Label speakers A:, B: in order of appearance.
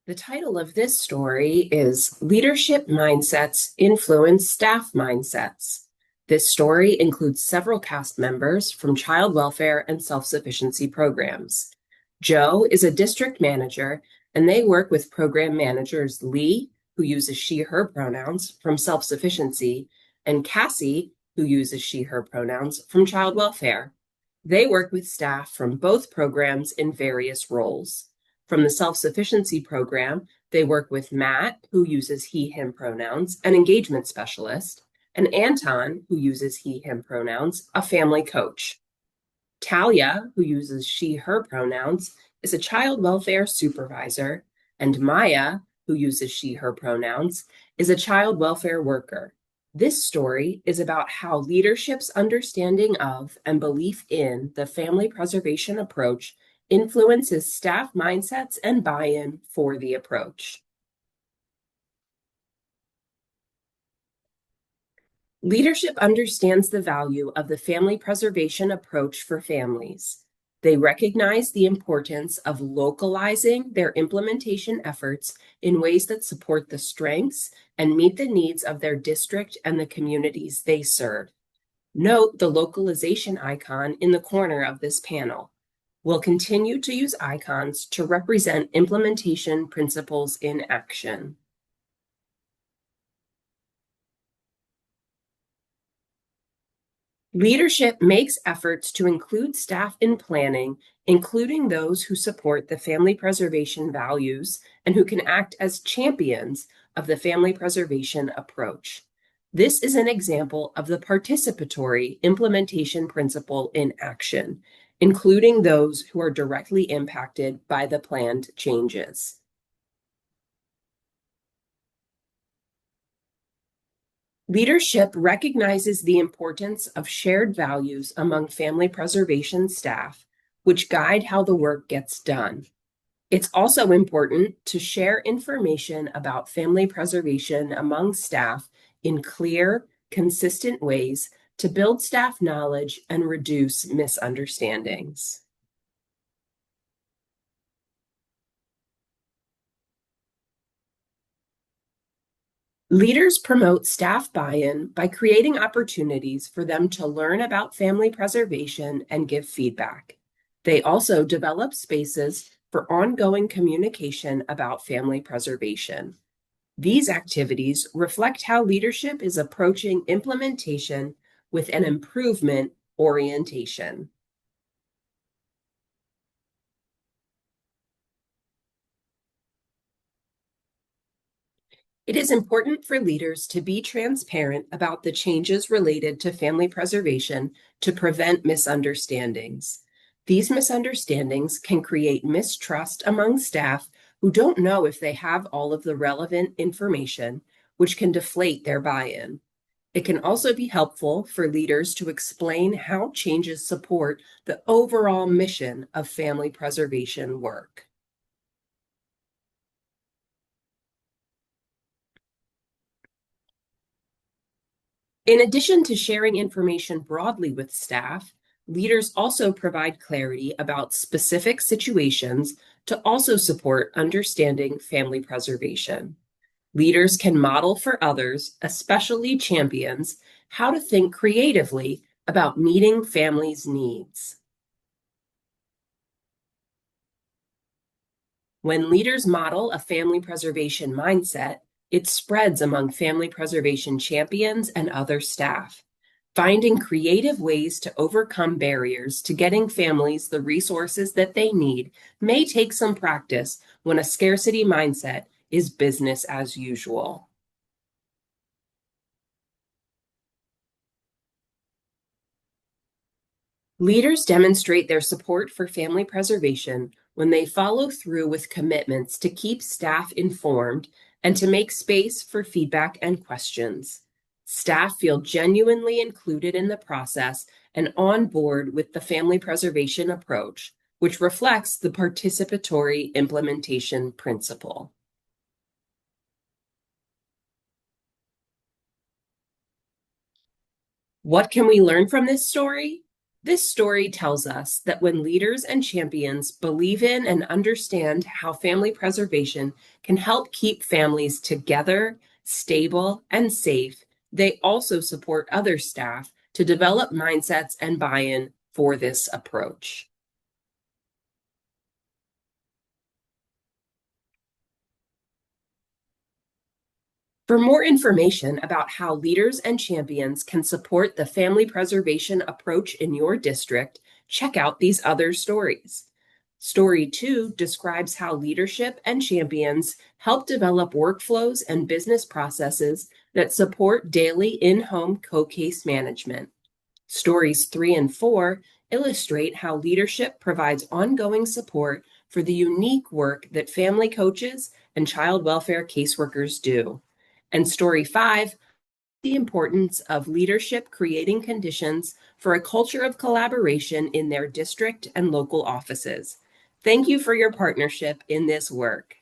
A: The title of this story is Leadership Mindsets Influence Staff Mindsets. This story includes several cast members from child welfare and self-sufficiency programs. Joe is a district manager, and they work with program managers Lee, who uses she/her pronouns from self-sufficiency, and Cassie, who uses she/her pronouns from child welfare. They work with staff from both programs in various roles. From the self-sufficiency program, they work with Matt, who uses he/him pronouns, an engagement specialist, and Anton, who uses he/him pronouns, a family coach. Talia, who uses she/her pronouns, is a child welfare supervisor, and Maya, who uses she/her pronouns, is a child welfare worker. This story is about how leadership's understanding of and belief in the family preservation approach influences staff mindsets and buy-in for the approach. Leadership understands the value of the family preservation approach for families. They recognize the importance of localizing their implementation efforts in ways that support the strengths and meet the needs of their district and the communities they serve. Note the localization icon in the corner of this panel. We'll continue to use icons to represent implementation principles in action. Leadership makes efforts to include staff in planning, including those who support the family preservation values and who can act as champions of the family preservation approach. This is an example of the participatory implementation principle in action, including those who are directly impacted by the planned changes. Leadership recognizes the importance of shared values among family preservation staff, which guide how the work gets done. It's also important to share information about family preservation among staff in clear, consistent ways to build staff knowledge and reduce misunderstandings. Leaders promote staff buy-in by creating opportunities for them to learn about family preservation and give feedback. They also develop spaces for ongoing communication about family preservation. These activities reflect how leadership is approaching implementation with an improvement orientation. It is important for leaders to be transparent about the changes related to family preservation to prevent misunderstandings. These misunderstandings can create mistrust among staff who don't know if they have all of the relevant information, which can deflate their buy-in. It can also be helpful for leaders to explain how changes support the overall mission of family preservation work. In addition to sharing information broadly with staff, leaders also provide clarity about specific situations to also support understanding family preservation. Leaders can model for others, especially champions, how to think creatively about meeting families' needs. When leaders model a family preservation mindset, it spreads among family preservation champions and other staff. Finding creative ways to overcome barriers to getting families the resources that they need may take some practice when a scarcity mindset is business as usual. Leaders demonstrate their support for family preservation when they follow through with commitments to keep staff informed and to make space for feedback and questions. Staff feel genuinely included in the process and on board with the family preservation approach, which reflects the participatory implementation principle. What can we learn from this story? This story tells us that when leaders and champions believe in and understand how family preservation can help keep families together, stable, and safe, they also support other staff to develop mindsets and buy-in for this approach. For more information about how leaders and champions can support the family preservation approach in your district, check out these other stories. Story 2 describes how leadership and champions help develop workflows and business processes that support daily in-home co-case management. Stories 3 and 4 illustrate how leadership provides ongoing support for the unique work that family coaches and child welfare caseworkers do. And story 5, the importance of leadership creating conditions for a culture of collaboration in their district and local offices. Thank you for your partnership in this work.